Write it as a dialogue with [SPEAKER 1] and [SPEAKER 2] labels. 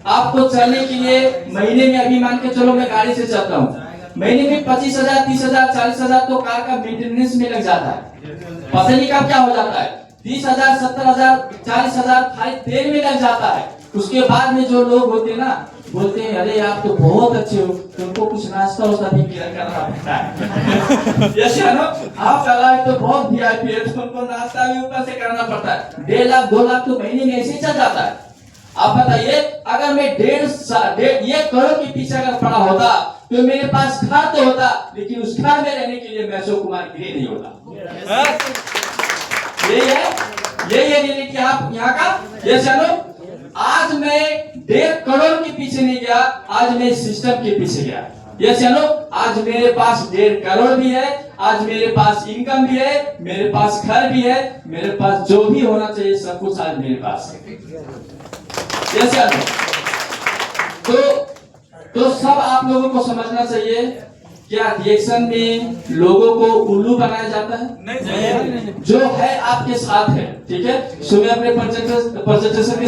[SPEAKER 1] आपको चलने के लिए महीने में, अभी मान के चलो मैं गाड़ी से चलता हूँ, महीने में 25,000, 30,000, 40,000 तो कार का मेंटेनेंस में लग जाता है। पता नहीं कब क्या हो जाता है, 30,000, 70,000, 40,000 खाली तेल में लग जाता है। उसके बाद में जो लोग होते हैं ना, बोलते हैं अरे आप तो बहुत अच्छे हो, तुमको कुछ नाश्ता वास्ता भी करना पड़ता है। यस या नो? आप लाइफ तो बहुत वीआईपी है, तुमको नाश्ता भी ऊपर से करना पड़ता है। 1.5 लाख 2 लाख तो महीने में ऐसे चल जाता है। आप बताइए, अगर मैं 1.5 करोड़ के पीछे अगर पड़ा होता तो मेरे पास घर तो होता, लेकिन उस घर में रहने के लिए मैं अशोक कुमार गिरी नहीं होता। यही है रियलिटी आप यहाँ का। ये चलो, आज मैं 1.5 करोड़ के पीछे नहीं गया, आज मैं सिस्टम के पीछे गया। ये चलो, आज मेरे पास 1.5 करोड़ भी है, आज मेरे पास इनकम भी है, मेरे पास घर भी है, मेरे पास जो भी होना चाहिए सब कुछ आज मेरे पास है। ये चलो, तो सब आप लोगों को समझना चाहिए, क्या रिएक्शन में लोगों को उल्लू बनाया जाता है? नहीं। जो है आपके साथ है, ठीक है। सो मैं अपने प्रेजेंटेशन के साथ